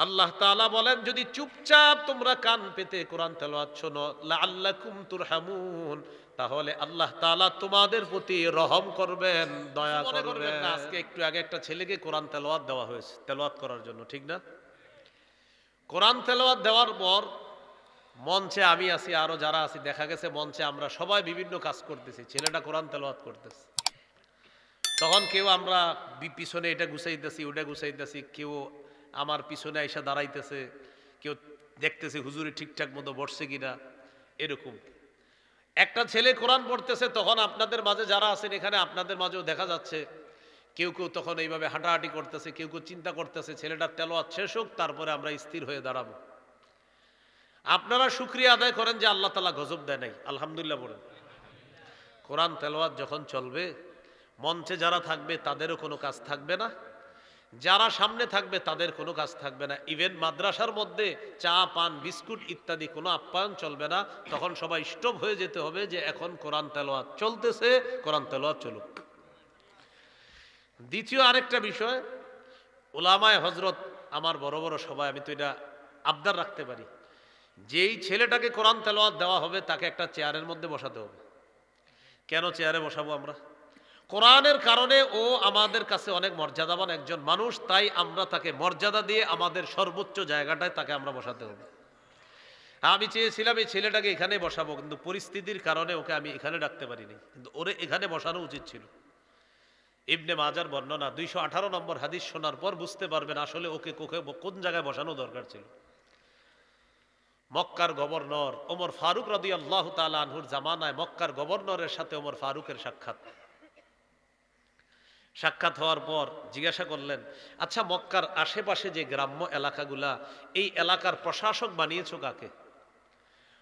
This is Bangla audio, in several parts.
আল্লাহ তাআলা বলেন, যদি চুপচাপ তোমরা কান পেতে কোরআন তেলাওয়াত শোনো, লাআল্লাকুম তুরহামুন, তাহলে আল্লাহ তাআলা তোমাদের প্রতি রহম করবেন, দয়া করবেন। আজকে একটু আগে একটা ছেলেকে কোরআন তেলাওয়াত দেওয়া হয়েছে, তেলাওয়াত করার জন্য, ঠিক না? কোরআন তেলাওয়াত দেওয়ার পর মঞ্চে আমি আছি, আরো যারা আছি, দেখা গেছে মঞ্চে আমরা সবাই বিভিন্ন কাজ করতেছি, ছেলেটা কোরআন তেলাওয়াত করতেছে। তখন কেউ আমরা পিছনে এটা গুছাইতেছি, ওটা গুছাইতেছি, কেউ আমার পিছনে আইসা দাঁড়াইতেছে, কেউ দেখতেছে হুজুরি ঠিকঠাক মতো বসছে কিনা, এরকম। একটা ছেলে কোরআন পড়তেছে, তখন আপনাদের মাঝে যারা আছেন এখানে, আপনাদের মাঝেও দেখা যাচ্ছে কেউ কেউ তখন এইভাবে হাঁটাহাঁটি করতেছে, কেউ কেউ চিন্তা করতেছে ছেলেটার তেলাওয়াত শেষ হোক, তারপরে আমরা স্থির হয়ে দাঁড়াবো। আপনারা শুকরিয়া আদায় করেন যে আল্লাহ তাআলা গজব দেয় নাই, আলহামদুলিল্লাহ বলেন। কোরআন তেলাওয়াত যখন চলবে, মঞ্চে যারা থাকবে তাদেরও কোনো কাজ থাকবে না, যারা সামনে থাকবে তাদের কোনো কাজ থাকবে না। ইভেন মাদ্রাসার মধ্যে চা পান বিস্কুট ইত্যাদি কোনো আপ্যায়ন চলবে না। তখন সবাই স্টপ হয়ে যেতে হবে যে এখন কোরআন তেলাওয়াত চলতেছে, কোরআন তেলাওয়াত চলুক। দ্বিতীয় আরেকটা বিষয়, উলামায়ে হযরত, আমার বড় বড় সবাই, আমি তো এটা আবদার রাখতে পারি, যেই ছেলেটাকে কোরআন তেলাওয়াত দেওয়া হবে তাকে একটা চেয়ারের মধ্যে বসাতে হবে। কেন চেয়ারে বসাবো আমরা? কোরআনের কারণে ও আমাদের কাছে অনেক মর্যাদাবান একজন মানুষ, তাই আমরা তাকে মর্যাদা দিয়ে আমাদের সর্বোচ্চ জায়গাটায় তাকে আমরা বসাতে হবে। আমি চেয়েছিলাম এই ছেলেটাকে এখানে বসাবো, কিন্তু পরিস্থিতির কারণে ওকে আমি এখানে ডাকতে পারিনি, কিন্তু ওরে এখানে বসানো উচিত ছিল। ইবনে মাজার বর্ণনা 218 নম্বর হাদিস শোনার পর বুঝতে পারবেন আসলে ওকে কোন জায়গায় বসানো দরকার ছিল। মক্কার গভর্নর ওমর ফারুক রাদিয়াল্লাহু তাআলা আনহুর জামানায় মক্কার গভর্নরের সাথে ওমর ফারুকের সাক্ষাৎ হওয়ার পর জিজ্ঞাসা করলেন, আচ্ছা মক্কার আশেপাশে যে গ্রাম্য এলাকাগুলা, এই এলাকার প্রশাসক বানিয়েছো কাকে?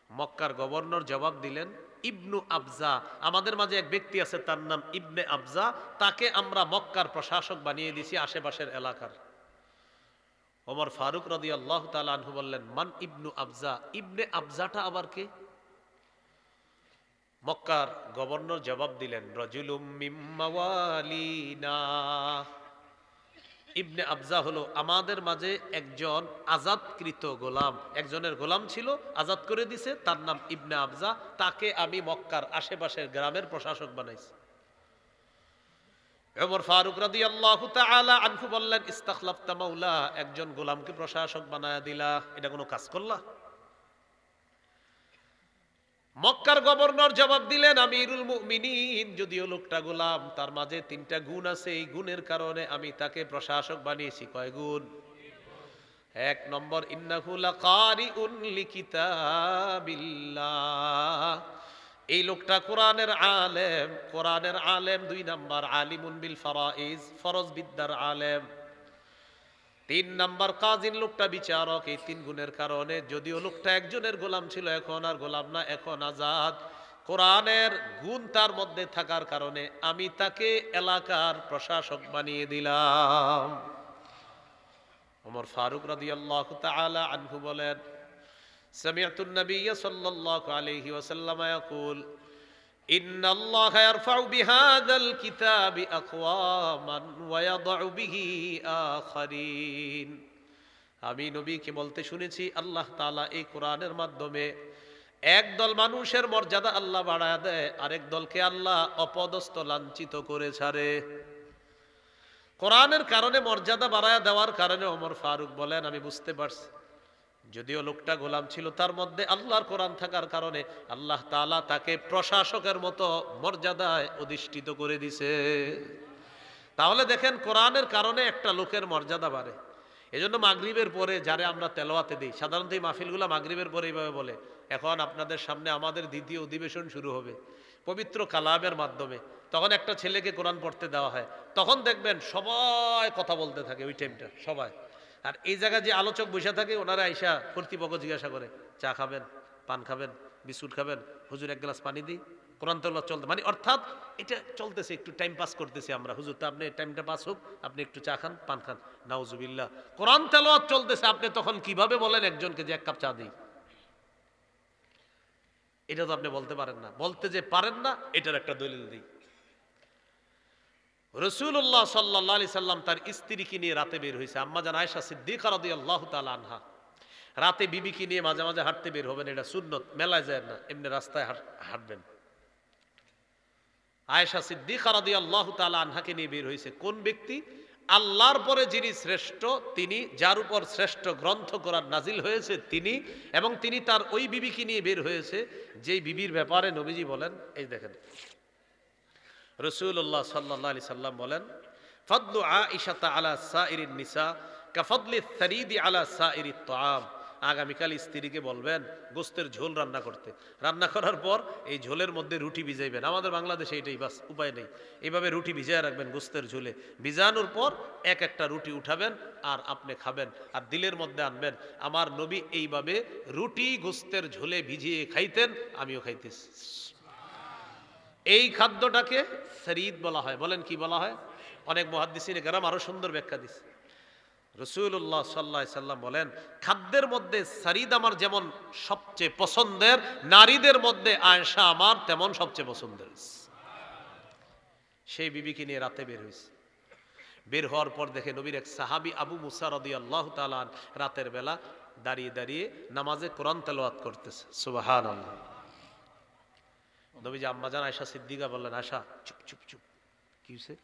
মক্কার গভর্নর জবাব দিলেন, ইবনু আবজা, আমাদের মাঝে এক ব্যক্তি আছে তার নাম ইবনে আবজা, তাকে আমরা মক্কার প্রশাসক বানিয়ে দিছি আশেপাশের এলাকার। ওমর ফারুক রাদিয়াল্লাহু তাআলা আনহু বললেন, মান ইবনু আবজা, ইবনে আবজাটা আবার কে? মক্কার গভর্নর জবাব দিলেন, রাজুলুম মিন মাওয়ালিনা, ইবনে আবজা হলো আমাদের মাঝে একজন আজাদকৃত গোলাম, একজনের গোলাম ছিল, আজাদ করে দিছে, তার নাম ইবনে আবজা, তাকে আমি মক্কার আশেপাশের গ্রামের প্রশাসক বানাইছি। ওমর ফারুক রাদিয়াল্লাহু তাআলা আনহু বললেন, ইস্তাখলাফতা মাওলা, একজন গোলামকে প্রশাসক বানায়া দিলা, এটা কোনো কাজ করলা? মক্কার গভর্নর জবাব দিলেন, আমিরুল মুমিনিন, যদিও লোকটা গোলাম, তার মাঝে 3টা গুণ আছে, এই গুণের কারণে আমি তাকে প্রশাসক বানিয়েছি। কয় গুণ? 1 নম্বর, ইন্নাহু লাকারিউন লিকিতাবিল্লাহ, এই লোকটা কোরআনের আলেম, কোরআনের আলেম। 2 নম্বর, আলিমুন বিল ফারাইজ, ফরজ বিদ্যার আলেম। 3 নম্বর, কাজিন, লোকটা বিচারক। এই 3 গুণের কারণে, যদিও লোকটা একজনের গোলাম ছিল, এখন আর গোলাম না, এখন আজাদ। কোরআনের গুণ তার মধ্যে থাকার কারণে আমি তাকে এলাকার প্রশাসক বানিয়ে দিলাম। ওমর ফারুক রাদিয়াল্লাহু তাআলা আনহু বলেন, সামি'তুন নাবিয়্য সাল্লাল্লাহু আলাইহি ওয়াসাল্লাম ইয়াকুল, ইন্নাল্লাহা ইয়ারফা'ু বিহাযাল কিতাবি আকওয়ামান ওয়া ইয়াদউ বিহি আখারিন, আমি নবীকে বলতে শুনেছি আল্লাহ তাআলা এই কোরআনের মাধ্যমে একদল মানুষের মর্যাদা আল্লাহ বাড়ায় দেয়, আরেক দলকে আল্লাহ অপদস্থ লাঞ্ছিত করে ছাড়ে। কোরআনের কারণে মর্যাদা বাড়ায় দেওয়ার কারণে ওমর ফারুক বলেন, আমি বুঝতে পারছি, যদিও লোকটা গোলাম ছিল, তার মধ্যে আল্লাহর কোরআন থাকার কারণে আল্লাহ তাআলা তাকে প্রশাসকের মতো মর্যাদায় অধিষ্ঠিত করে দিছে। তাহলে দেখেন, কোরআনের কারণে একটা লোকের মর্যাদা বাড়ে। এজন্য মাগরিবের পরে যারা আমরা তেলাওয়াতে দিই, সাধারণত এই মাহফিলগুলো মাগরিবের পরে এইভাবে বলে। এখন আপনাদের সামনে আমাদের দ্বিতীয় অধিবেশন শুরু হবে পবিত্র কালামের মাধ্যমে, তখন একটা ছেলেকে কোরআন পড়তে দেওয়া হয়, তখন দেখবেন সবাই কথা বলতে থাকে ওই টাইমটা সবাই। আর এই জায়গায় যে আলোচক বসে থাকে, ওনারা আইসা কর্তৃপক্ষ জিজ্ঞাসা করে, চা খাবেন, পান খাবেন, বিস্কুট খাবেন, হুজুর 1 গ্লাস পানি দিই, কোরআন তেলাওয়াত চলতে, মানে অর্থাৎ এটা চলতেছে, একটু টাইম পাস করতেছি আমরা, হুজুর তো আপনি টাইমটা পাস হোক, আপনি একটু চা খান, পান খান। নাউজুবিল্লাহ, কোরআন তেলাওয়াত চলতেছে, আপনি তখন কিভাবে বলেন একজনকে যে 1 কাপ চা দিই? এটা তো আপনি বলতে পারেন না। বলতে যে পারেন না, এটার একটা দলিল দিই। রাসূলুল্লাহ সাল্লাল্লাহু আলাইহি সাল্লাম তার স্ত্রীকে নিয়ে রাতে বের হয়েছে। আম্মাজান আয়েশা সিদ্দিকা রাদিয়াল্লাহু তাআলা আনহা রাতে বিবিকে নিয়ে মাঝে মাঝে হাঁটতে বের হবেন, এটা সুন্নত, মেলায় যায় না, এমনি রাস্তায় হাঁটবেন। আয়েশা সিদ্দিকা রাদিয়াল্লাহু তাআলা আনহাকে নিয়ে বের হয়েছে। কোন ব্যক্তি? আল্লাহর পরে যিনি শ্রেষ্ঠ, তিনি, যার উপর শ্রেষ্ঠ গ্রন্থ কোরআন নাজিল হয়েছে তিনি, এবং তিনি তার ওই বিবিকে নিয়ে বের হয়েছে যেই বিবির ব্যাপারে নবীজি বলেন, এই দেখেন রাসূলুল্লাহ সাল্লাল্লাহু আলাইহি সাল্লাম বলেন, ফাদলু আয়েশাতা আলা সাইরিন নিসা কাফদলি সারিদি আলা সাইরিত তাআম। আগামীকাল স্ত্রীকে বলবেন গোস্তের ঝোল রান্না করতে, রান্না করার পর এই ঝোলের মধ্যে রুটি ভিজাইবেন। আমাদের বাংলাদেশে এটাই বাস, উপায় নেই। এইভাবে রুটি ভিজায় রাখবেন গোস্তের ঝোলে, ভিজানোর পর এক একটা রুটি উঠাবেন আর আপনি খাবেন আর দিলের মধ্যে আনবেন আমার নবী এইভাবে রুটি গোস্তের ঝোলে ভিজিয়ে খাইতেন, আমিও খাইতেছি। এই খাদ্যটাকে সরিদ বলা হয়। বলেন কি বলা হয়? অনেক মুহাদ্দিসিনে কেরাম আরো সুন্দর ব্যাখ্যা দিচ্ছে। রাসূলুল্লাহ সাল্লাল্লাহু আলাইহি সাল্লাম বলেন, খাদ্যের মধ্যে সরিদ আমার যেমন সবচেয়ে পছন্দের, নারীদের মধ্যে আয়েশা আমার তেমন সবচেয়ে পছন্দের। সেই বিবিকে নিয়ে রাতে বের হয়েছে। বের হওয়ার পর দেখে নবীর এক সাহাবী আবু মুসা রাদিয়াল্লাহু তাআলা রাতের বেলা দাঁড়িয়ে দাঁড়িয়ে নামাজে কোরআন তেলাওয়াত করতেছে। সুবহানাল্লাহ। নবীজি আম্মাজান আয়েশা সিদ্দিকা বললেন, আয়েশা চুপ চুপ চুপ, কি হয়েছে?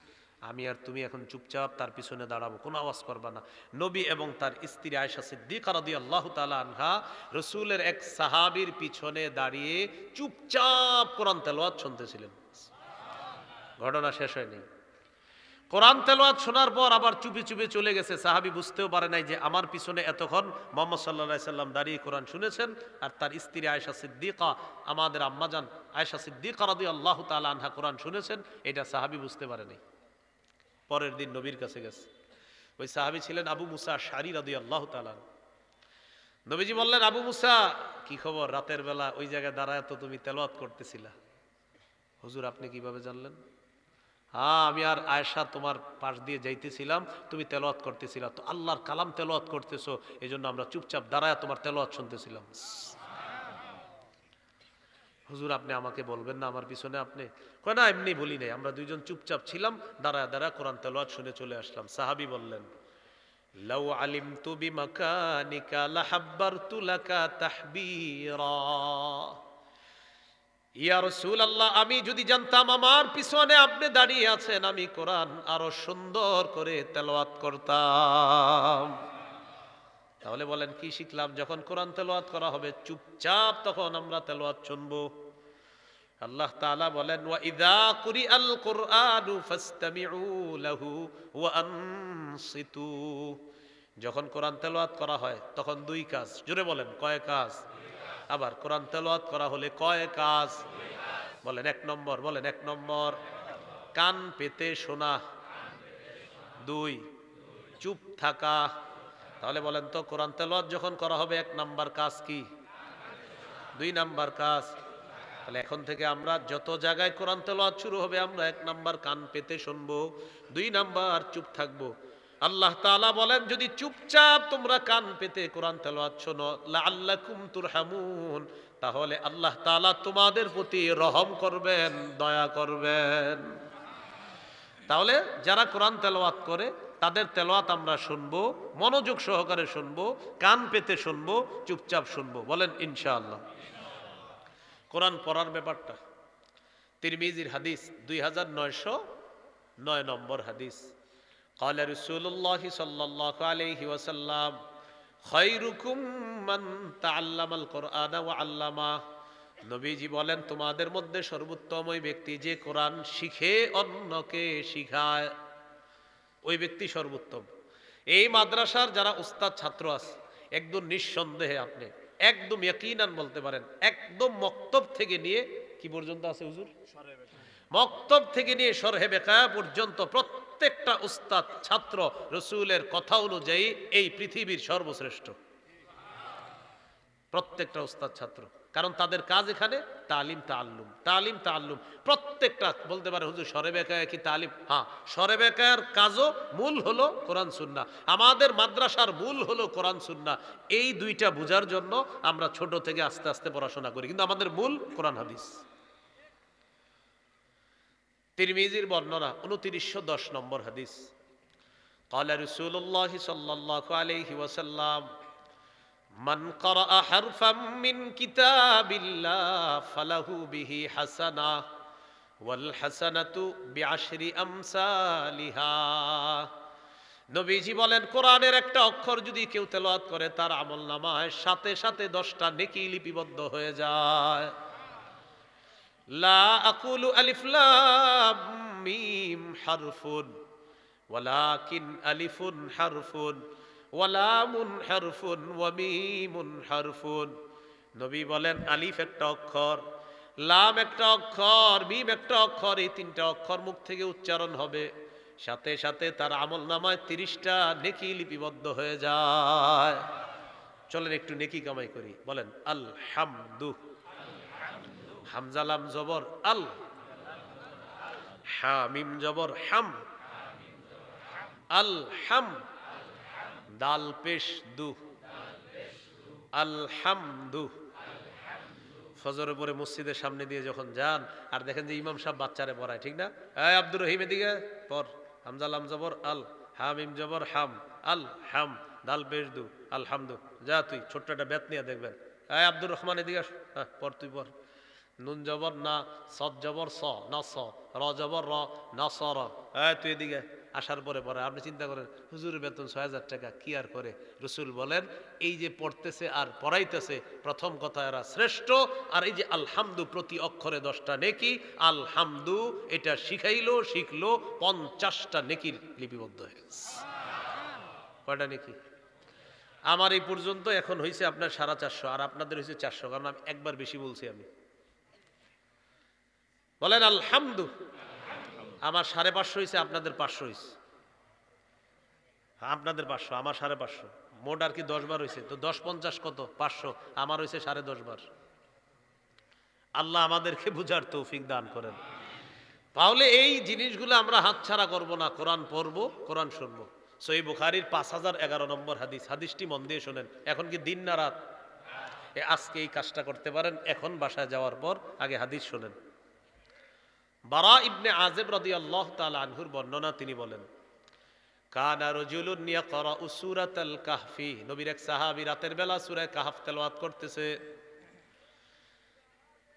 আমি আর তুমি এখন চুপচাপ তার পিছনে দাঁড়াবো, কোনো আওয়াজ করবা না। নবী এবং তার স্ত্রী আয়েশা সিদ্দিকা রাদিয়াল্লাহু তাআলা আনহা রাসূলের এক সাহাবীর পিছনে দাঁড়িয়ে চুপচাপ কোরআন তেলাওয়াত শুনতেছিলেন। ঘটনা শেষ হয়নি। কোরআন তেলাওয়াত শোনার পর আবার চুপি চুপি চলে গেছে। সাহাবী বুঝতেও পারে নাই যে আমার পিছনে এতক্ষণ মুহাম্মদ সাল্লাল্লাহু আলাইহি সাল্লাম দাঁড়িয়ে কোরআন শুনেছেন আর তার স্ত্রী আয়েশা সিদ্দিকা, আমাদের আম্মাজান আয়েশা সিদ্দিকা রাদিয়াল্লাহু তাআলা আনহা কোরআন শুনেছেন, এটা সাহাবী বুঝতে পারে নাই। পরের দিন নবীর কাছে গেছে। ওই সাহাবী ছিলেন আবু মুসা আশআরী রাদিয়াল্লাহু তাআলা। নবীজি বললেন, আবু মুসা কি খবর? রাতের বেলা ওই জায়গায় দাঁড়ায় তো তুমি তেলাওয়াত করতেছিলা। হুজুর আপনি কিভাবে জানলেন? হ্যাঁ, আমি আর আয়েশা তোমার পাশ দিয়ে যাইতেছিলাম, তুমি তেলাওয়াত করতেছিলা, তো আল্লাহর কালাম তেলাওয়াত করতেছো, এই জন্য আমরা চুপচাপ দাঁড়ায় তোমার তেলাওয়াত শুনতেছিলাম। হুজুর আপনি আমাকে বলবেন না আমার পিছনে? আপনি কয় না, এমনি বলি নাই, আমরা দুইজন চুপচাপ ছিলাম, দাঁড়ায় দাঁড়ায় কোরআন তেলাওয়াত শুনে চলে আসলাম। সাহাবী বললেন, লাউ আলিমতু বিমাকানিকা লাহাব্বারতু লাকা তাহবীরা। ইয়া রাসূলুল্লাহ, আমি যদি জানতাম আমার পিছনে আপনি দাঁড়িয়ে আছেন, আমি কোরআন আরো সুন্দর করে তেলাওয়াত করতাম। তাহলে বলেন কি শিখলাম? যখন কোরআন তেলাওয়াত করা হবে চুপচাপ তখন আমরা তেলাওয়াত শুনবো। আল্লাহ তাআলা বলেন, ওয়া ইযা কুরিআল কুরআনু ফাসতামিউ লাহু ওয়া আনসিতু। যখন কোরআন তেলাওয়াত করা হয় তখন দুই কাজ। জোরে বলেন, কয় কাজ? আবার কোরআন তেলাওয়াত করা হলে কয় কাজ? বলেন এক নম্বর, বলেন এক নম্বর, কান পেতে শোনা। দুই, চুপ থাকা। তাহলে বলেন তো কোরআন তেলাওয়াত যখন করা হবে এক নাম্বার কাজ কি? দুই নাম্বার কাজ। তাহলে এখন থেকে আমরা যত জায়গায় কোরআন তেলাওয়াত শুরু হবে আমরা এক নাম্বার কান পেতে শুনবো, দুই নাম্বার চুপ থাকবো। আল্লাহ তাআলা বলেন, যদি চুপচাপ তোমরা কান পেতে কোরআন তেলাওয়াত শোনো, লাআল্লাকুম তুরহামুন, তাহলে আল্লাহ তাআলা তোমাদের প্রতি রহম করবেন, দয়া করবেন। তাহলে যারা কোরআন তেলাওয়াত করে তাদের তেলাওয়াত আমরা শুনবো, মনোযোগ সহকারে শুনবো, কান পেতে শুনবো, চুপচাপ শুনবো। বলেন ইনশাআল্লাহ। কোরআন পড়ার ব্যাপারটা তিরমিজির হাদিস 2909 নম্বর হাদিস। قال رسول الله صلى الله عليه وسلم خيركم من تعلم القرآن وعلمه। নবীজি বলেন, তোমাদের মধ্যে সর্বোত্তম ওই ব্যক্তি যে কোরআন শিখে অন্যকে শিখায়, ওই ব্যক্তি সর্বোত্তম। এই মাদ্রাসার যারা উস্তাদ ছাত্র আছে একদম নিঃসন্দেহে আপনি একদম ইয়াকিনান বলতে পারেন, একদম মক্তব থেকে নিয়ে কি পর্যন্ত আছে হুজুর? মক্তব থেকে নিয়ে শরহে বেকায়া পর্যন্ত প্রত্যেকটা উস্তাদ ছাত্র রাসূলের কথা অনুযায়ী এই পৃথিবীর সর্বশ্রেষ্ঠ। প্রত্যেকটা উস্তাদ ছাত্র, কারণ তাদের কাজ এখানে তালিম তাআল্লুম, তালিম তাআল্লুম। প্রত্যেকটা বলতে পারে হুজুর শরহে বেকায়া কি তালিম? হ্যাঁ, শরহে বেকায়ার কাজও মূল হলো কোরআন সুন্নাহ। আমাদের মাদ্রাসার মূল হলো কোরআন সুন্নাহ। এই দুইটা বোঝার জন্য আমরা ছোট থেকে আস্তে আস্তে পড়াশোনা করি, কিন্তু আমাদের মূল কোরআন হাদিস। তিরমিজির বর্ণনা 2910 নম্বর হাদিস। قال رسول الله صلى الله عليه وسلم من قرأ حرفا من كتاب الله فله به حسنة والحسنة بعشر أمثالها। নবীজি বলেন, কোরআনের একটা অক্ষর যদি কেউ তেলাওয়াত করে তার আমলনামায় সাথে সাথে 10টা নেকি লিপিবদ্ধ হয়ে যায়। লা আকুলু আলিফ লাম মিম হারফুন ওয়ালাকিন আলিফুন হারফুন ওয়া লামুন হারফুন ওয়া মিমুন হারফুন। নবী বলেন, আলিফ একটা অক্ষর, লাম একটা অক্ষর, মিম একটা অক্ষর, এই 3টা অক্ষর মুখ থেকে উচ্চারণ হবে, সাথে সাথে তার আমলনামায় 30টা নেকি লিপিবদ্ধ হয়ে যায়। চলেন একটু নেকি কামাই করি। বলেন আলহামদু। হামজা লাম জবর আল, হা মিম জবর হাম, আল হাম, দাল পেশ দু, আলহামদু। ফজরের পরে মসজিদের সামনে দিয়ে যখন যান আর দেখেন যে ইমাম সাহেব বাচ্চারে পড়ায়, ঠিক না? এই আব্দুর রহিম এদিকে পড়, হামজা লাম জবর আল, হা মিম জবর হাম, আল হাম, দাল পেশ দু, আলহামদু। যা তুই ছোট্ট একটা বেত নিয়ে দেখবেন। এই আব্দুর রহমান এদিকে আস, হ্যাঁ পড়, তুই পড়। নুন জবর না, সদ জবর স, না স, র জবর র, না স র। তুই এদিকে আসার পরে পরে আপনি চিন্তা করেন, হুজুরের বেতন 6000 টাকা, কি আর করে? রসুল বলেন, এই যে পড়তেছে আর পড়াইতেছে, প্রথম কথা এরা শ্রেষ্ঠ। আর এই যে আলহামদু, প্রতি অক্ষরে 10টা নেকি। আলহামদু এটা শিখাইলো, শিখলো, 50টা নেকির লিপিবদ্ধ হয়ে গেছে। কয়টা নেকি? আমার এই পর্যন্ত এখন হয়েছে আপনার 450, আর আপনাদের হয়েছে 400, কারণ আমি একবার বেশি বলছি। আমি বলেন আলহামদু। আমার 550 হয়েছে, আপনাদের 500 হয়েছে। আপনাদের 500, আমার 550, মোট আর কি 10 বার হয়েছে। তো 10 50 কত? 500। আমার হয়েছে 10.5 বার। আল্লাহ আমাদেরকে বুঝার তৌফিক দান করেন। তাহলে এই জিনিসগুলো আমরা হাতছাড়া করব না। কোরআন পড়বো, কোরআন শুনবো। সহিহ বুখারীর 5011 নম্বর হাদিস। হাদিসটি মন দিয়ে শোনেন। এখন কি দিন না রাত? আজকে এই কাজটা করতে পারেন। এখন বাসায় যাওয়ার পর আগে হাদিস শোনেন। বারা ইবনে আযিব রাদিয়াল্লাহু তাআলা আনহুর বর্ণনা, তিনি বলেন, কানা রাজুলুন ইয়াকরাউ সূরাতাল কাহফি। নবীর এক সাহাবী রাতের বেলা সূরা কাহফ তেলাওয়াত করতেছে।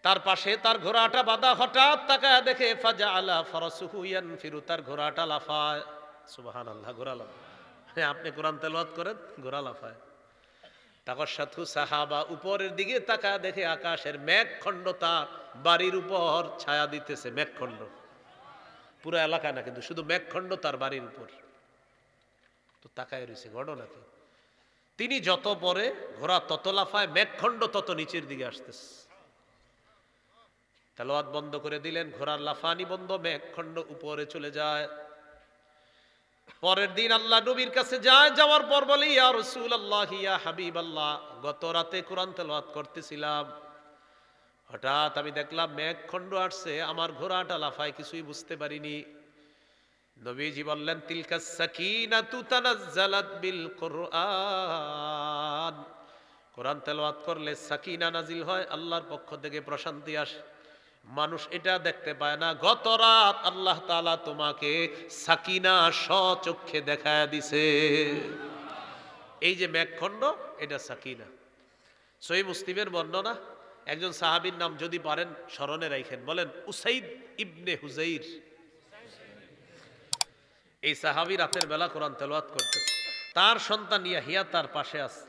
তার পাশে তার ঘোড়াটা বাঁধা। হঠাৎ তাকায় দেখে ফাজআলা ফারাসুহু ইয়ানফিরু, তার ঘোড়াটা লাফায়। সুবহানাল্লাহ, ঘোড়া লাফায়। আপনি কোরআন তেলাওয়াত করেন, ঘোড়া লাফায়। তাকশাতু সাহাবা, উপরের দিকে তাকায় দেখে আকাশের মেঘখণ্ড তার বাড়ির উপর ছায়া দিতেছে। মেঘখণ্ড, পুরো এলাকা না কিন্তু, শুধু মেঘখণ্ড তার বাড়ির উপর। তো তাকায় রয়েছে, ঘটনা কি? তিনি যত পরে ঘোড়া তত লাফায়, মেঘখণ্ড তত নিচের দিকে আসতেছে। তেলাওয়াত বন্ধ করে দিলেন, ঘোড়ার লাফানি বন্ধ, মেঘখণ্ড উপরে চলে যায়। পরের দিন আল্লাহ নবীর কাছে যায়। যাওয়ার পর বলে, ইয়া রাসূলুল্লাহ, ইয়া হাবিবাল্লাহ, গত রাতে কোরআন তেলাওয়াত করতেছিলাম, হঠাৎ আমি দেখলাম মেঘখণ্ড আসছে, আমার ঘোড়াটা লাফায়, কিছুই বুঝতে পারিনি। নবীজি বললেন, তিলকা সাকিনাতু তানাজ্জালাত বিল কুরআন। কোরআন তেলাওয়াত করলে সাকিনা নাজিল হয়, আল্লাহর পক্ষ থেকে প্রশান্তি আসে। মানুষ এটা দেখতে পায় না। গত রাত আল্লাহ তাআলা তোমাকে সাকিনা স্বচক্ষে দেখায় দিছে। এই যে মেঘখণ্ড, এটা সাকিনা। সহিহ মুসলিমের বর্ণনা, একজন সাহাবীর নাম যদি পারেন স্মরণে রাখেন, বলেন উসাইদ ইবনে হুজাইর। এই সাহাবী রাতের বেলা কোরআন তেলাওয়াত করতেছে, তার সন্তান ইয়াহিয়া তার পাশে আছে।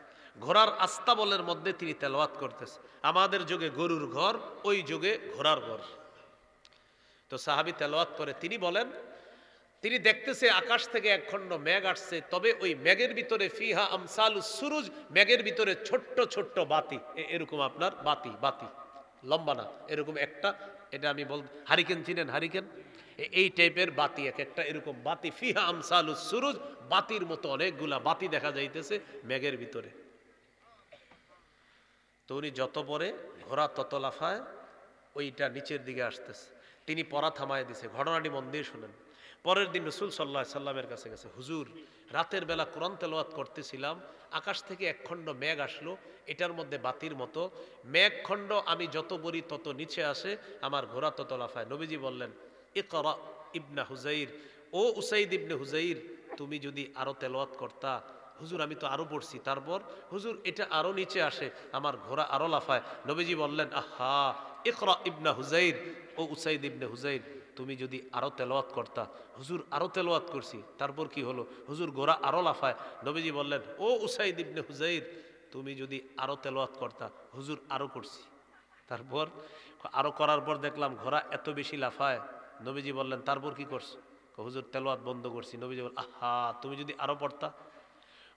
ঘোড়ার আস্তাবলের মধ্যে তিনি তেলাওয়াত করতেছে। আমাদের যুগে গরুর ঘর, ওই যুগে ঘোড়ার ঘর। তো সাহাবী তেলাওয়াত করে, তিনি বলেন, তিনি দেখতেছে আকাশ থেকে এক খণ্ড মেঘ আসছে, তবে ওই মেঘের ভিতরে ফিহা আমসালুস সুরুজ, মেঘের ভিতরে ছোট্ট ছোট্ট বাতি, এরকম আপনার বাতি, বাতি লম্বা না, এরকম একটা, এটা আমি বল, হারিকেন চিনেন? হারিকেন, এই টাইপের বাতি, এক একটা এরকম বাতি। ফিহা আমসালুস সুরুজ, বাতির মতো অনেকগুলা বাতি দেখা যাইতেছে মেঘের ভিতরে। তো উনি যত পরে ঘোড়া তত লাফায়, ওইটা নিচের দিকে আসতেছে। তিনি পড়া থামায় দিছে। ঘটনাটি মন দিয়ে শুনেন। পরের দিন রাসূল সাল্লাল্লাহু আলাইহি সাল্লামের কাছে গেছে, হুজুর রাতের বেলা কোরআন তেলাওয়াত করতেছিলাম, আকাশ থেকে এক খণ্ড মেঘ আসলো, এটার মধ্যে বাতির মতো মেঘখণ্ড, আমি যত বলি তত নিচে আসে, আমার ঘোড়া তত লাফায়। নবীজি বললেন, ইকরা ইবনে হুজাইর, ও উসাইদ ইবনে হুজাইর, তুমি যদি আরো তেলাওয়াত করতা। হুজুর আমি তো আরো পড়ছি। তারপর হুজুর এটা আরো নিচে আসে, আমার ঘোড়া আরো লাফায়। নবীজি বললেন, আহা ইকরা ইবনে হুজাইর, ও উসাইদ ইবনে হুজাইর, তুমি যদি আরো তেলাওয়াত করতা। হুজুর আরো তেলাওয়াত করছি। তারপর কি হলো? হুজুর ঘোড়া আরো লাফায়। নবীজি বললেন, ও উসাইদ ইবনে হুজাইর, তুমি যদি আরো তেলাওয়াত করতা। হুজুর আরো করছি। তারপর আরো করার পর দেখলাম ঘোড়া এত বেশি লাফায়। নবীজি বললেন, তারপর কি করছো? হুজুর তেলাওয়াত বন্ধ করছি। নবীজি বললেন, আহা তুমি যদি আরো পড়তা।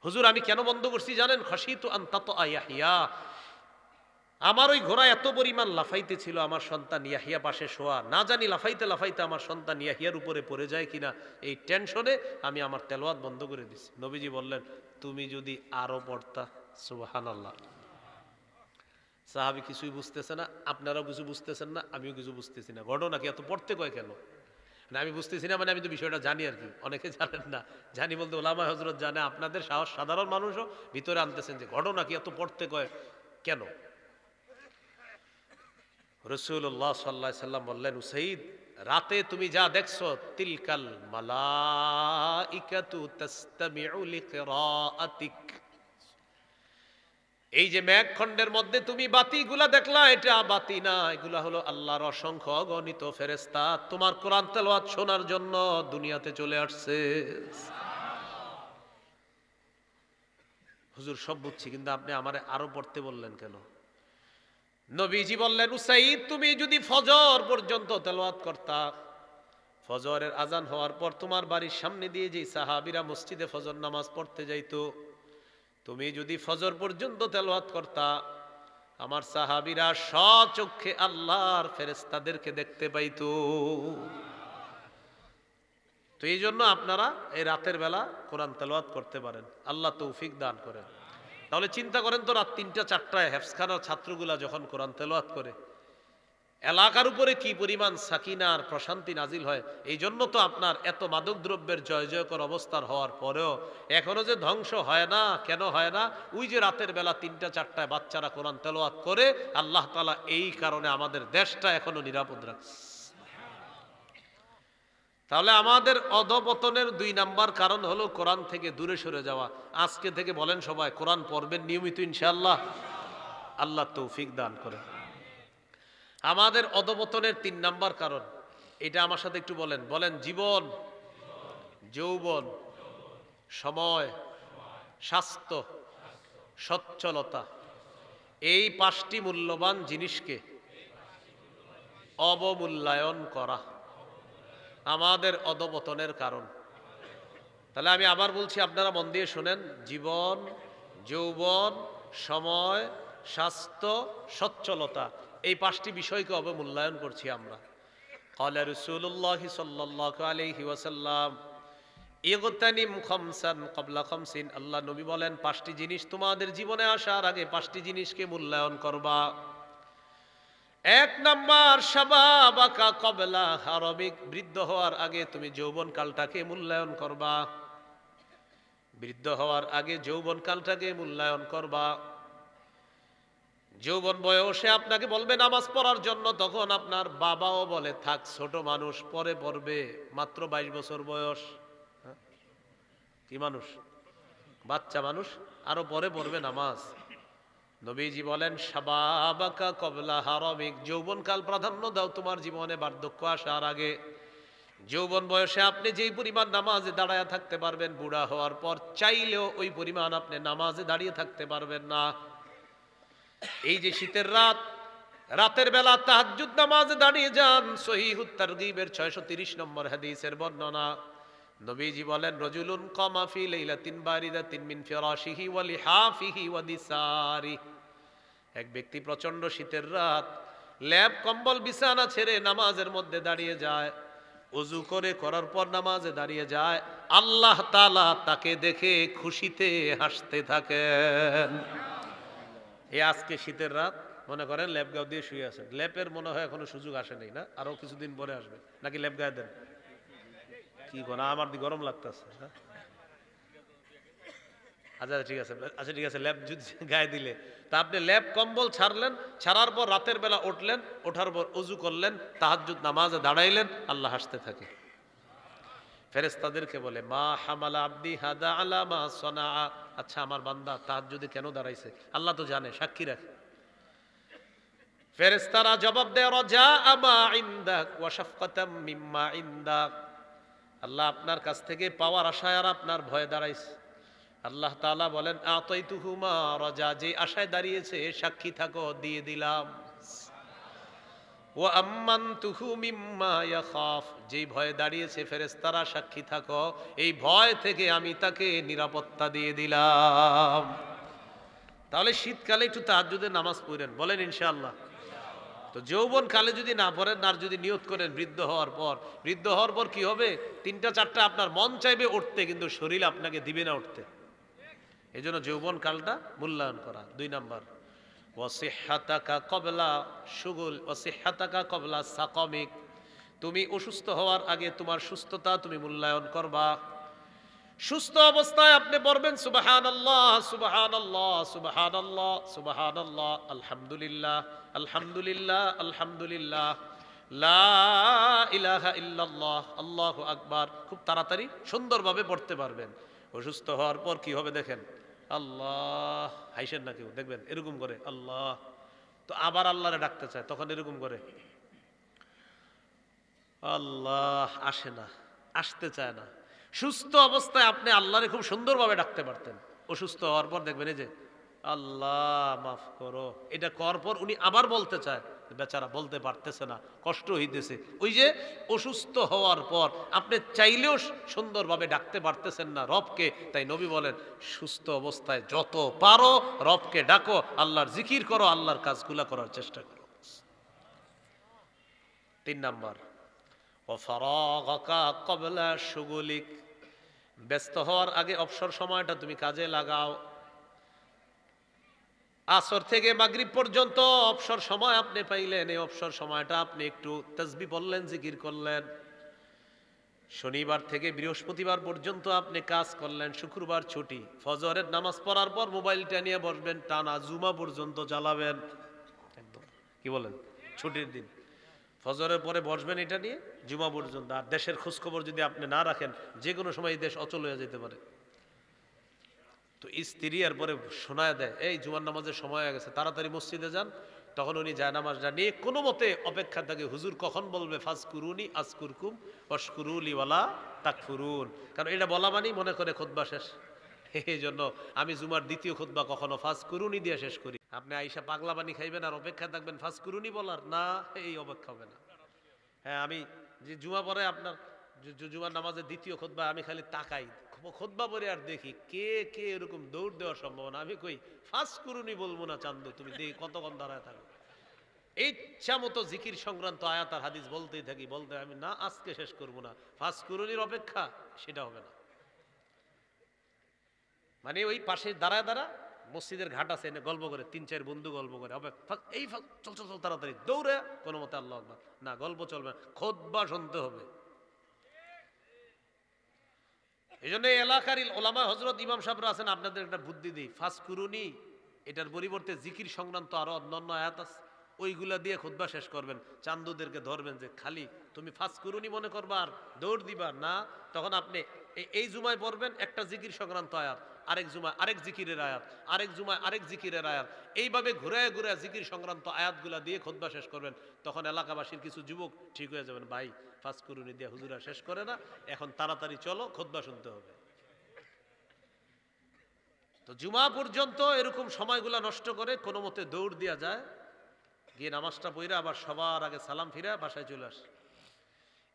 হুজুর আমি কেন বন্ধ করছি জানেন? খাশিতু আন তাতআ ইয়াহইয়া, আমার ওই ঘোড়া এত পরিমাণ লাফাইতে ছিল, আমার সন্তান ইয়াহিয়া পাশে শোয়া, না জানি লাফাইতে লাফাইতে আমার সন্তান ইয়াহিয়ার উপরে পড়ে যায় কিনা, এই টেনশনে আমি আমার তেলাওয়াত বন্ধ করে দিছি। নবীজি বললেন, তুমি যদি আরো পড়তা। সুবহানাল্লাহ। সাহাবী কিছুই বুঝতেছে না, আপনারাও কিছু বুঝতেছেন না, আমিও কিছু বুঝতেছি না। ঘটনা কি? এত পড়তে কয় কেন? না আমি বুঝতেছি না, মানে আমি তো বিষয়টা জানি আর কি, অনেকে জানেন না। জানি বলতে ওলামা হযরত জানে, আপনাদের সাহস সাধারণ মানুষও ভিতরে আনতেছেন যে ঘটনা কি, এত পড়তে কয় কেন? রাসূলুল্লাহ সাল্লাল্লাহু আলাইহি সাল্লাম বললেন, উসাইদ রাতে তুমি যা দেখছো, তিলকাল মালাইকাতু তাসতামিউ লিকিরাআতিক, এই যে মেঘখণ্ডের মধ্যে তুমি বাতিগুলা দেখলা, এটা বাতি না, এগুলা হলো আল্লাহর অসংখ্য অগণিত ফেরেশতা, তোমার কোরআন তেলাওয়াত শোনার জন্য দুনিয়াতে চলে আসছে। হুজুর সব বুঝছি, কিন্তু আপনি আমারে আরো পড়তে বললেন কেন? নবীজি বললেন, উসাইদ তুমি যদি ফজর পর্যন্ত তেলাওয়াত করতা, ফজরের আজান হওয়ার পর তোমার বাড়ির সামনে দিয়ে যে সাহাবীরা মসজিদে ফজর নামাজ পড়তে যাইতো, তুমি যদি ফজর পর্যন্ত তেলাওয়াত করতা, আমার সাহাবীরা স্বচক্ষে আল্লাহর ফেরেশতাদেরকে দেখতে পাইতো। তো এই জন্য আপনারা এই রাতের বেলা কোরআন তেলাওয়াত করতে পারেন, আল্লাহ তৌফিক দান করেন। তাহলে চিন্তা করেন তো, রাত ৩টা ৪টায় হেফজখানার ছাত্রগুলা যখন কোরআন তেলাওয়াত করে, এলাকার উপরে কি পরিমাণ সাকিনার প্রশান্তি নাজিল হয়। এই জন্য তো আপনার এত মাদক দ্রব্যের জয় জয়কর অবস্থার হওয়ার পরেও এখনো যে ধ্বংস হয় না, কেন হয় না? ওই যে রাতের বেলা ৩টা ৪টায় বাচ্চারা কোরআন তেলাওয়াত করে, আল্লাহ তাআলা এই কারণে আমাদের দেশটা এখনো নিরাপদ রাখছে। তাহলে আমাদের অধপতনের ২ নাম্বার কারণ হলো কোরআন থেকে দূরে সরে যাওয়া। আজকে থেকে বলেন সবাই কোরআন পড়বেন নিয়মিত ইনশাআল্লাহ। আল্লাহ তৌফিক দান করেন। আমাদের অধপতনের ৩ নাম্বার কারণ, এটা আমার সাথে একটু বলেন। বলেন, জীবন, যৌবন, সময়, স্বাস্থ্য, সচ্ছলতা, এই ৫টি মূল্যবান জিনিসকে অবমূল্যায়ন করা আমাদের অধপতনের কারণ। তাহলে আমি আবার বলছি, আপনারা মন দিয়ে শোনেন। জীবন, যৌবন, সময়, স্বাস্থ্য, সচ্ছলতা, এই ৫টি বিষয়কে অবমূল্যায়ন করছি আমরা। ক্বালা রাসূলুল্লাহ সাল্লাল্লাহু আলাইহি ওয়াসাল্লাম, ইগতানিম খামসান ক্বাবলা খামসিন, আল্লাহ নবী বলেন ৫টি জিনিস তোমাদের জীবনে আসার আগে ৫টি জিনিসকে মূল্যায়ন করবা। ১ নাম্বার, শাবাবাকা ক্বাবলা হারামিক, বৃদ্ধ হওয়ার আগে তুমি যৌবন কালটাকে মূল্যায়ন করবা। বৃদ্ধ হওয়ার আগে যৌবন কালটাকে মূল্যায়ন করবা। যৌবন বয়সে আপনাকে বলবে নামাজ পড়ার জন্য, তখন আপনার বাবাও বলে থাক ছোট মানুষ, পরে পড়বে, মাত্র ২২ বছর বয়স। কি মানুষ? বাচ্চা মানুষ, আরো পরে পড়বে নামাজ। নবীজি বলেন, শাবাবাকা ক্বাবলা হারামিক, যৌবনকাল প্রাধান্য দাও তোমার জীবনে বার্ধক্য আসার আগে। যৌবন বয়সে আপনি যেই পরিমাণ নামাজে দাঁড়ায় থাকতে পারবেন, বুড়া হওয়ার পর চাইলেও ওই পরিমাণ আপনি নামাজে দাঁড়িয়ে থাকতে পারবেন না। এই যে শীতের রাত, রাতের বেলা তাহাজ্জুদ নামাজে দাঁড়িয়ে যান। সহিহুত তারগীবের ৬৩০ নম্বর হাদিসের বর্ণনা। নবীজি বলেন, রাজুলুন কামা ফি লাইলাতিন বারিদাতিন মিন ফিরাশিহি ওয়া লিহাফিহি ওয়া দিসারি, এক ব্যক্তি প্রচন্ড শীতের রাত ল্যাপ কম্বল বিছানা ছেড়ে নামাজের মধ্যে দাঁড়িয়ে যায়, ওযু করে করার পর নামাজে দাঁড়িয়ে যায়, আল্লাহ তাআলা তাকে দেখে খুশিতে হাসতে থাকেন। এই আজকে শীতের রাত, মনে করেন ল্যাপ গাও দিয়ে শুয়ে আছেন, ল্যাপের মনে হয় এখনো সুযোগ আসে নাই না, আরো কিছুদিন পরে আসবে, নাকি ল্যাপ গায়ে দেন? কি কোনা আমার দি গরম লাগতেছে। আচ্ছা ঠিক আছে, আচ্ছা ঠিক আছে, ল্যাপ যদি গায়ে দিলে তা আপনি ল্যাপ কম্বল ছাড়লেন, ছাড়ার পর রাতের বেলা উঠলেন, ওঠার পর অজু করলেন, তাহাজ্জুদ নামাজে দাঁড়াইলেন, আল্লাহ হাসতে থাকে। ফেরেশতাদেরকে বলে মা হামালা আব্দি হাদা আলা মা সনা। আচ্ছা আমার বান্দা তাহাজ্জুদে কেন দাঁড়াইছে? আল্লাহ তো জানে, সাক্ষী রাখে। ফেরেশতারা জবাব দেয় রাজা আমা ইনদাক ওয়া শাফকাতাম মিম্মা ইনদাক। আল্লাহ আপনার কাছ থেকে পাওয়ার আশায় আর আপনার ভয়ে দাঁড়াইছে। আল্লাহ তাআলা বলেন আতাইতুহু মা রাজা, যে আশায় দাঁড়িয়েছে সাক্ষী থাকো, দিয়ে দিলাম। ওয়া আম্মানতুহু মিম্মা ইয়াখাফ, যেই ভয়ে দাঁড়িয়েছে ফেরেশতারা সাক্ষী থাকো, এই ভয় থেকে আমি তাকে নিরাপত্তা দিয়ে দিলাম। তাহলে শীতকালে একটু তাহাজ্জুদের নামাজ পড়েন, বলেন ইনশাআল্লাহ। তো যৌবন কালে যদি না পড়েন, আর যদি নিয়ত করেন বৃদ্ধ হওয়ার পর, বৃদ্ধ হওয়ার পর কি হবে? 3টা 4টা আপনার মন চাইবে উঠতে, কিন্তু শরীর আপনাকে দিবে না উঠতে। এই জন্য যৌবন কালটা মূল্যায়ন করা। 2 নাম্বার ওয়াসিহ্হাতাকা ক্বাবলা শুগুল ওয়াসিহ্হাতাকা ক্বাবলা সাকামিক, তুমি অসুস্থ হওয়ার আগে তোমার সুস্থতা তুমি মূল্যায়ন করবা। সুস্থ অবস্থায় আপনি পড়বেন সুবহানাল্লাহ সুবহানাল্লাহ সুবহানাল্লাহ সুবহানাল্লাহ, আলহামদুলিল্লাহ আলহামদুলিল্লাহ আলহামদুলিল্লাহ, লা ইলাহা ইল্লাল্লাহ, আল্লাহু আকবার। খুব তাড়াতাড়ি সুন্দরভাবে পড়তে পারবেন। অসুস্থ হওয়ার পর কি হবে দেখেন, আল্লাহ, হাইসেন না কেউ, দেখবেন এরকম করে আল্লাহ, তো আবার আল্লাহরে ডাকতে চায়, তখন এরকম করে আল্লাহ, আসে না, আসতে চায় না। সুস্থ অবস্থায় আপনি আল্লাহরে খুব সুন্দরভাবে ডাকতে পারতেন। অসুস্থ হওয়ার পর দেখবেন এই যে আল্লাহ মাফ করো, এটা করার পর উনি আবার বলতে চায়, বেচারা বলতে পারতেছে না, কষ্ট হইতেছে। ওই যে অসুস্থ হওয়ার পর আপনি চাইলেও সুন্দরভাবে ডাকতে পারতেছেন না রবকে, তাই নবী বলেন সুস্থ অবস্থায় যত পারো রবকে ডাকো, আল্লাহর জিকির করো, আল্লাহর কাজগুলা করার চেষ্টা করো। 3 নাম্বার ওয়াফারাগাকা ক্বাবলা শুগুলিক, ব্যস্ত হওয়ার আগে অবসর সময়টা তুমি কাজে লাগাও। আসর থেকে মাগরিব পর্যন্ত অবসর সময় আপনি পাইলেন, এই অবসর সময়টা আপনি একটু তাসবিহ পড়লেন, জিকির করলেন। শনিবার থেকে বৃহস্পতিবার পর্যন্ত আপনি কাজ করলেন, শুক্রবার ছুটি, ফজরের নামাজ পড়ার পর মোবাইলটা নিয়ে বসবেন, টানা জুমা পর্যন্ত চালাবেন। একদম কি বলেন, ছুটির দিন ফজরের পরে বসবেন এটা নিয়ে জুমা পর্যন্ত। আর দেশের খোঁজখবর যদি আপনি না রাখেন, যে কোনো সময় এই দেশ অচল হয়ে যেতে পারে। তো স্ত্রী আর পরে শোনায় দেয় এই জুমার নামাজের সময় হয়ে গেছে, তাড়াতাড়ি মসজিদে যান। তখন উনি যায় নামাজটা নিয়ে কোনো মতে অপেক্ষা থাকে, হুজুর কখন বলবে ফাজকুরুনি আজকুরকুম ওয়াশকুরুলি ওয়ালা তাকফুরুন, কারণ এটা বলা মানেই মনে করে খুতবা শেষ। এই জন্য আমি জুমার দ্বিতীয় খুতবা কখনো ফাজকুরুনি দিয়ে শেষ করি। আপনি আইসা পাগলা পানি খাইবেন আর অপেক্ষা থাকবেন ফাজকুরুনি বলার, না, এই অপেক্ষা হবে না। হ্যাঁ, আমি যে জুমা পরে আপনার জুমার নামাজের দ্বিতীয় খুতবা আমি খালি তাকাই, খুতবা পরে আর দেখি কে কে এরকম দৌড় দেওয়ার সম্ভাবনা। আমি কই ফাজকুরুনি বলবো না চান্দু, তুমি দেখি কতক্ষণ দাঁড়ায় থাকো। ইচ্ছা মতো জিকির সংক্রান্ত আয়াত আর হাদিস বলতেই থাকি, বলতে আমি না আজকে শেষ করব না, ফাজকুরুনির অপেক্ষা সেটা হবে না। মানে ওই পাশে দাঁড়ায় মসজিদের ঘাট আছে, এনে গল্প করে 3-4 বন্ধু গল্প করে, এই চল চল চল তাড়াতাড়ি দৌড়ে কোনো মতে আল্লাহু আকবার, না গল্প চলবে না, খুতবা শুনতে হবে। এই জন্য এলাকার ওলামা হযরত ইমাম সাহেবরা আছেন, আপনাদের একটা বুদ্ধি দিই, ফাজকুরুনি এটার পরিবর্তে জিকির সংক্রান্ত আরো অন্যান্য আয়াত আছে, ওইগুলা দিয়ে খুতবা শেষ করবেন। চান্দুদেরকে ধরবেন যে খালি তুমি ফাজকুরুনি মনে করবা আর দৌড় দিবা না, তখন আপনি এই জুমায় পড়বেন একটা জিকির সংক্রান্ত আয়াত, আরেক জুমায় আরেক জিকিরের আয়াত, আরেক জুমায় আরেক জিকিরের আয়াত, এইভাবে ঘুরে ঘুরে জিকির সংক্রান্ত আয়াতগুলা দিয়ে খুতবা শেষ করবেন। তখন এলাকাবাসীর কিছু যুবক ঠিক হয়ে যাবেন, ভাই ফাজকুরুনি দিয়ে হুজুরা শেষ করে না, এখন তাড়াতাড়ি চলো খুতবা শুনতে হবে। তো জুমা পর্যন্ত এরকম সময়গুলা নষ্ট করে কোনো মতে দৌড় দেওয়া যায়, গিয়ে নামাজটা পড়ে আবার সবার আগে সালাম ফিরে বাসায় চলে আসে।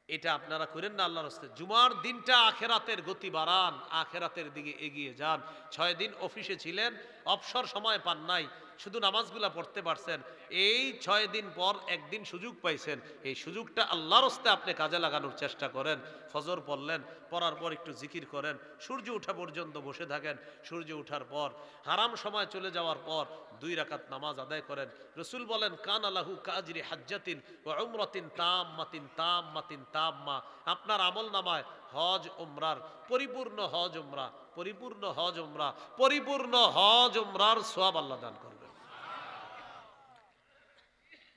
এটা আপনারা করেন না আল্লাহর রাস্তায়। জুমার দিনটা আখেরাতের গতি বাড়ান, আখেরাতের দিকে এগিয়ে যান। 6 দিন অফিসে ছিলেন, অবসর সময় পান নাই, শুধু নামাজগুলা পড়তে পারছেন। এই 6 দিন পর একদিন সুযোগ পাইছেন, এই সুযোগটা আল্লাহর রাস্তায় আপনি কাজে লাগানোর চেষ্টা করেন। ফজর পড়লেন, পড়ার পর একটু জিকির করেন, সূর্য ওঠা পর্যন্ত বসে থাকেন। সূর্য ওঠার পর হারাম সময় চলে যাওয়ার পর 2 রাকাত নামাজ আদায় করেন। রাসূল বলেন কানা লাহু কাজরি হাজ্জাতিন ওয়া উমরাতিন তাম্মাতিন তাম্মাতিন তাম্মা, আপনার আমল নামায় হজ উমরার পরিপূর্ণ হজ উমরা, পরিপূর্ণ হজ উমরা, পরিপূর্ণ হজ উমরার সওয়াব আল্লাহ দান করবেন।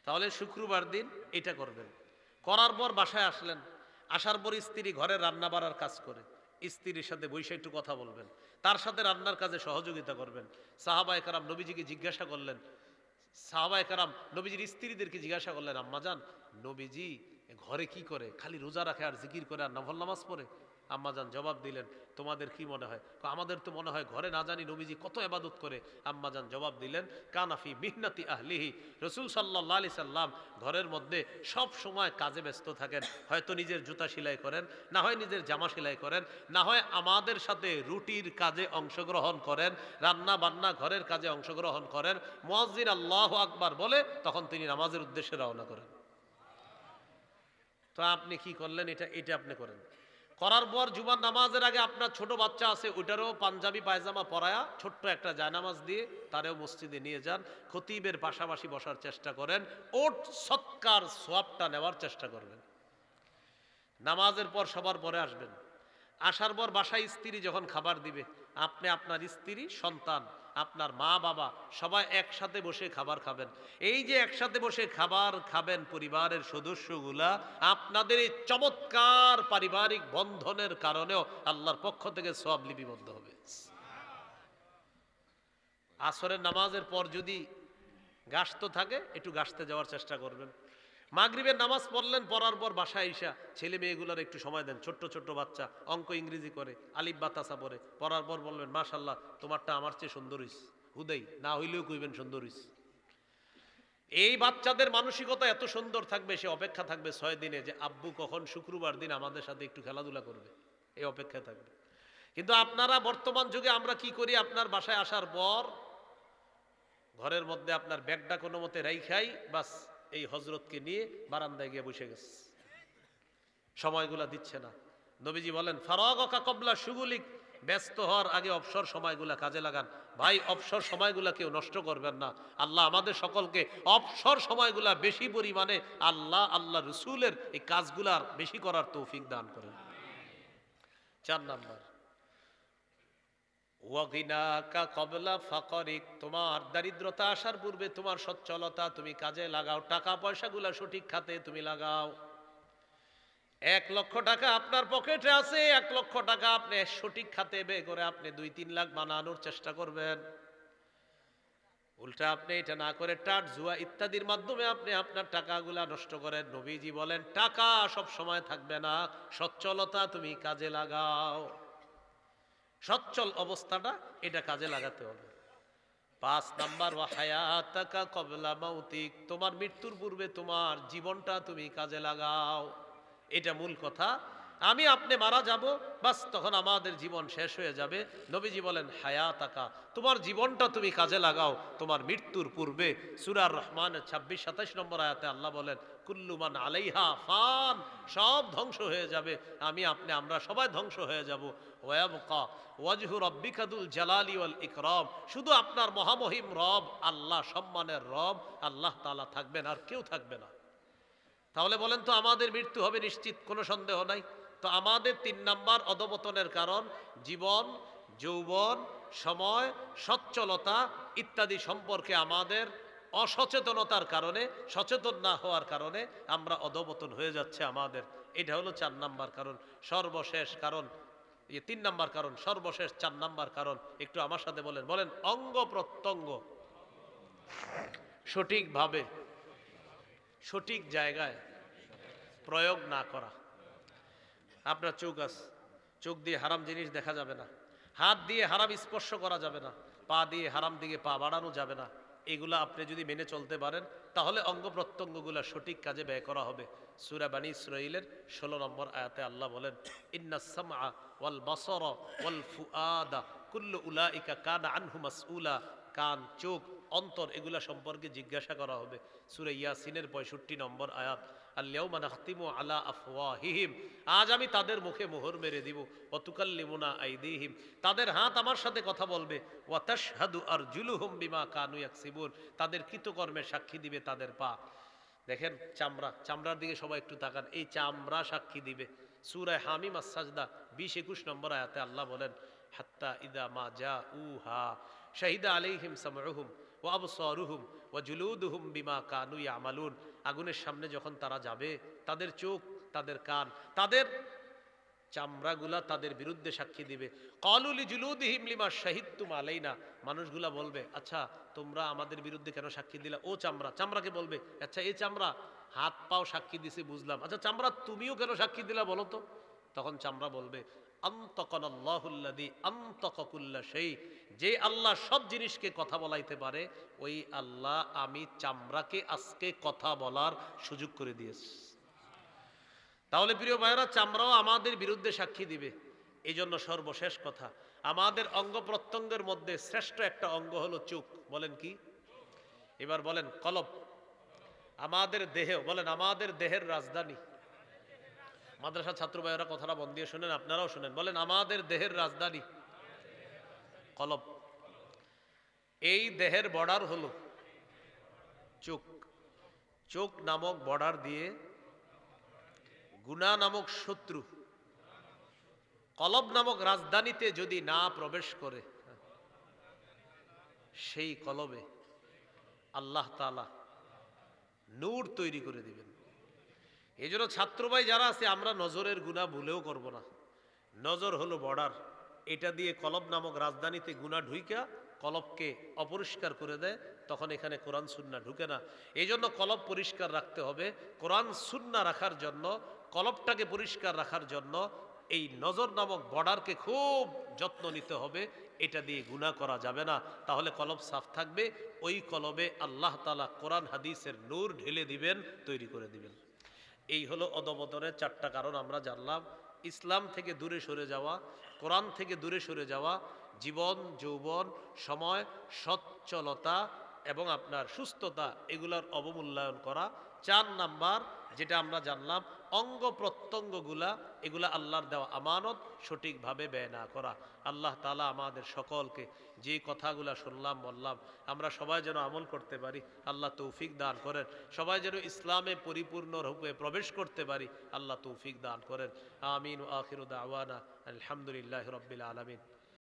তাহলে শুক্রবার দিন এটা করবেন। করার পর বাসায় আসলেন, আসার পর স্ত্রী ঘরে রান্না বাড়ার কাজ করে, স্ত্রীর সাথে বসে একটু কথা বলবেন, তার সাথে রান্নার কাজে সহযোগিতা করবেন। সাহাবায়ে কেরাম নবীজিকে জিজ্ঞাসা করলেন, সাহাবায়ে কেরাম নবীজির স্ত্রীদেরকে জিজ্ঞাসা করলেন, আম্মাজান নবীজি ঘরে কি করে? খালি রোজা রাখে আর জিকির করে আর নফল নামাজ পড়ে? আম্মাজান জবাব দিলেন, তোমাদের কি মনে হয়? আমাদের তো মনে হয় ঘরে না জানি নবীজি কত ইবাদত করে। আম্মাজান জবাব দিলেন, কানাফি মিহনাতি আহলিহি, রাসূল সাল্লাল্লাহু আলাইহি সাল্লাম ঘরের মধ্যে সব সময় কাজে ব্যস্ত থাকেন। হয়তো নিজের জুতা সেলাই করেন, না হয় নিজের জামা সেলাই করেন, না হয় আমাদের সাথে রুটির কাজে অংশগ্রহণ করেন, রান্না বান্না ঘরের কাজে অংশগ্রহণ করেন। মুয়াজ্জিন আল্লাহু আকবার বলে তখন তিনি নামাজের উদ্দেশ্যে রওনা করেন। তো আপনি কি করলেন? এটা আপনি করেন। করার পর জুমার নামাজের আগে আপনার ছোট বাচ্চা আছে, ওইটারও পাঞ্জাবি পায়জামা পরায়া ছোট্ট একটা জায়নামাজ দিয়ে তারেও মসজিদে নিয়ে যান। খতিবের পাশাপাশি বসার চেষ্টা করেন, ওট সৎকার সোয়াবটা নেওয়ার চেষ্টা করবেন। নামাজের পর সবার পরে আসবেন। আসার পর বাসায় স্ত্রী যখন খাবার দিবে, আপনি আপনার স্ত্রী, সন্তান, আপনার মা বাবা সবাই একসাথে বসে খাবার খাবেন। এই যে একসাথে বসে খাবার খাবেন পরিবারের সদস্যগুলা, আপনাদের এই চমৎকার পারিবারিক বন্ধনের কারণেও আল্লাহর পক্ষ থেকে সওয়াব লিপিবদ্ধ হবে। আসরের নামাজের পর যদি গাছতে থাকে একটু গাছতে যাওয়ার চেষ্টা করবেন। মাগরিবের নামাজ পড়লেন, পড়ার পর বাসায় আইসা ছেলে মেয়েগুলোর একটু সময় দেন। ছোট্ট ছোট্ট বাচ্চা অঙ্ক ইংরেজি করে, আলিফ বাতাসা পড়ে, পড়ার পর বলবেন, মাশাল্লাহ তোমারটা আমার চেয়ে সুন্দর হইছে। হুদাই না হইলেও কইবেন সুন্দর হইছে। এই বাচ্চাদের মানসিকতা এত সুন্দর থাকবে, সে অপেক্ষা থাকবে 6 দিনে যে আব্বু কখন শুক্রবার দিন আমাদের সাথে একটু খেলাধুলা করবে, এই অপেক্ষা থাকবে। কিন্তু আপনারা বর্তমান যুগে আমরা কি করি? আপনার বাসায় আসার পর ঘরের মধ্যে আপনার ব্যাগটা কোনো মতে রাইখাই বাস এই হজরতকে নিয়ে বারান্দায় গিয়ে বসে গেছে, সময়গুলা দিচ্ছে না। নবীজি বলেন, ফারাগকা কবলা শুগুলিক, ব্যস্ত হওয়ার আগে অবসর সময়গুলা কাজে লাগান। ভাই, অবসর সময়গুলা কেউ নষ্ট করবেন না। আল্লাহ আমাদের সকলকে অবসর সময়গুলা বেশি পরিমাণে আল্লাহ রসুলের এই কাজগুলার বেশি করার তৌফিক দান করেন। 4 নাম্বার, ওয়াগিনাকা কবলা ফাকরিক, তোমার দারিদ্রতা আসার পূর্বে তোমার সচ্ছলতা তুমি কাজে লাগাও। টাকা পয়সাগুলা সঠিক খাতে তুমি লাগাও। 1 লক্ষ টাকা আপনার পকেটে আছে, 1 লক্ষ টাকা আপনি সঠিক খাতে ব্যয় করে আপনি 2-3 লাখ বানানোর চেষ্টা করবেন। উল্টা আপনি এটা না করে টাট জুয়া ইত্যাদির মাধ্যমে আপনি আপনার টাকাগুলা নষ্ট করেন। নবীজি বলেন, টাকা সব সময় থাকবে না, সচ্ছলতা তুমি কাজে লাগাও। সচ্ছল অবস্থাটা এটা কাজে লাগাতে হবে। 5 নাম্বার, ওয়া হায়াতাকা কবলা মাউতিক, তোমার মৃত্যুর পূর্বে তোমার জীবনটা তুমি কাজে লাগাও। এটা মূল কথা। আমি আপনি মারা যাব, বাস তখন আমাদের জীবন শেষ হয়ে যাবে। নবীজি বলেন, হায়াতাকা, তোমার জীবনটা তুমি কাজে লাগাও তোমার মৃত্যুর পূর্বে। সূরা রহমানের 26-27 নম্বর আয়াতে আল্লাহ বলেন, কুল্লু মান আলাইহা ফান, সব ধ্বংস হয়ে যাবে, আমি আপনি আমরা সবাই ধ্বংস হয়ে যাব। ওয়াবকা ওয়াজহু রাব্বিকা দুল জালালি ওয়াল ইকরাম, শুধু আপনার মহামহিম রব আল্লাহ, সম্মানের রব আল্লাহ তাআলা থাকবেন, আর কেউ থাকবে না। তাহলে বলেন তো আমাদের মৃত্যু হবে নিশ্চিত, কোনো সন্দেহ নাই। তো আমাদের 3 নাম্বার অধপতনের কারণ জীবন, যৌবন, সময়, সচ্ছলতা ইত্যাদি সম্পর্কে আমাদের অসচেতনতার কারণে, সচেতন না হওয়ার কারণে আমরা অধপতন হয়ে যাচ্ছে আমাদের। এটা হলো 4 নাম্বার কারণ। সর্বশেষ কারণ, 3 নাম্বার কারণ, সর্বশেষ 4 নাম্বার কারণ, একটু আমার সাথে বলেন, অঙ্গ প্রত্যঙ্গ সঠিকভাবে সঠিক জায়গায় প্রয়োগ না করা। আপনার চোখ আছে, চোখ দিয়ে হারাম জিনিস দেখা যাবে না, হাত দিয়ে হারাম স্পর্শ করা যাবে না, পা দিয়ে হারাম দিকে পা বাড়ানো যাবে না। এগুলা আপনি যদি মেনে চলতে পারেন তাহলে অঙ্গ প্রত্যঙ্গগুলা সঠিক কাজে ব্যয় করা হবে। সূরা বনী ইসরাঈলের 16 নম্বর আয়াতে আল্লাহ বলেন, ইন্নাস সামআ ওয়াল বাসারা ওয়াল ফুআদা কুল্লু উলাইকা কানা আনহু মাসউলা, কান, চোখ, অন্তর এগুলা সম্পর্কে জিজ্ঞাসা করা হবে। সূরা ইয়াসিনের 65 নম্বর আয়াত, আল-ইয়াউমা নাখতিমু আলা আফওয়াহিহিম, আজ আমি তাদের মুখে মোহর মেরে দিব, ওয়া তুকাল্লিমুনা আইদিহিম, তাদের হাত আমার সাথে কথা বলবে, ওয়া তাশহাদু আরজুলুহুম বিমা কানু ইয়াকসিবুন, তাদের কৃতকর্মের সাক্ষী দিবে তাদের পা। দেখেন চামড়ার দিকে সবাই একটু তাকান, এই চামড়া সাক্ষী দিবে। সূরা হামিম আস-সাজদা 20-21 নম্বর আয়াতে আল্লাহ বলেন, হাত্তা ইদা মা জাউহা শাহিদা আলাইহিম সামউহুম ওয়া আবসারুহুম ওয়া জুলুদুহুম বিমা কানু ইয়ামালুন। আগুনের সামনে যখন তারা যাবে, তাদের চোখ, তাদের কান, তাদের চামড়াগুলা তাদের বিরুদ্ধে সাক্ষী দিবে। ক্বালু লিজুলুদিহিম লিমা শাহিদতুম আলাইনা। মানুষগুলা বলবে, আচ্ছা তোমরা আমাদের বিরুদ্ধে কেন সাক্ষী দিলা? ও চামড়া, চামড়াকে বলবে, আচ্ছা এই চামড়া হাত পাও সাক্ষী দিছে বুঝলাম, আচ্ছা চামড়া তুমিও কেন সাক্ষী দিলা বলো তো? তখন চামড়া বলবে, আনতাকানাল্লাহুল্লাযী আনতাকা কুল্লা শাই। যে আল্লাহ সব জিনিসকে কথা বলাইতে পারে, ওই আল্লাহ আমি চামড়াকে আজকে কথা বলার সুযোগ করে দিয়েছি। তাহলে প্রিয় ভাইয়েরা, চামড়াও আমাদের বিরুদ্ধে সাক্ষী দিবে। এই জন্য সর্বশেষ কথা, আমাদের অঙ্গ প্রত্যঙ্গের মধ্যে শ্রেষ্ঠ একটা অঙ্গ হলো চোখ। বলেন কি? এবার বলেন কলব। আমাদের দেহেও বলেন, আমাদের দেহের রাজধানী। মাদ্রাসা ছাত্র ভাইয়েরা কথাটা মন দিয়ে শুনেন, আপনারাও শুনেন। বলেন, আমাদের দেহের রাজধানী কলব। এই দেহের বর্ডার হলো চোখ। চোখ নামক বর্ডার দিয়ে গুনাহ নামক শত্রু কলব নামক রাজধানীতে যদি না প্রবেশ করে, সেই কলবে আল্লাহ তাআলা নূর তৈরি করে দিবেন। এই জন্য ছাত্র ভাই যারা আছে, আমরা নজরের গুনাহ ভুলেও করব না। নজর হলো বর্ডার, এটা দিয়ে কলব নামক রাজধানীতে গুনাহ ঢুইকা কলবকে অপরিষ্কার করে দেয়, তখন এখানে কোরআন সুন্নাহ ঢুকে না। এই জন্য কলব পরিষ্কার রাখতে হবে। কোরআন সুন্নাহ রাখার জন্য, কলবটাকে পরিষ্কার রাখার জন্য এই নজর নামক বর্ডারকে খুব যত্ন নিতে হবে। এটা দিয়ে গুনাহ করা যাবে না, তাহলে কলব সাফ থাকবে। ওই কলবে আল্লাহ তাআলা কোরআন হাদিসের নূর ঢেলে দিবেন, তৈরি করে দিবেন। এই হলো অধঃপতনের 4টা কারণ আমরা জানলাম। ইসলাম থেকে দূরে সরে যাওয়া, কোরআন থেকে দূরে সরে যাওয়া, জীবন যৌবন, সময়, সচ্ছলতা এবং আপনার সুস্থতা, এগুলার অবমূল্যায়ন করা। 4 নাম্বার যেটা আমরা জানলাম, অঙ্গ প্রত্যঙ্গগুলা এগুলা আল্লাহর দেওয়া আমানত, সঠিকভাবে ব্যয় না করা। আল্লাহ তাআলা আমাদের সকলকে যে কথাগুলা শুনলাম বললাম, আমরা সবাই যেন আমল করতে পারি, আল্লাহ তৌফিক দান করেন। সবাই যেন ইসলামে পরিপূর্ণ রূপে প্রবেশ করতে পারি, আল্লাহ তৌফিক দান করেন। আমিন। ওয়া আখিরু দাওয়ানা আলহামদুলিল্লাহি রাব্বিল আলামিন।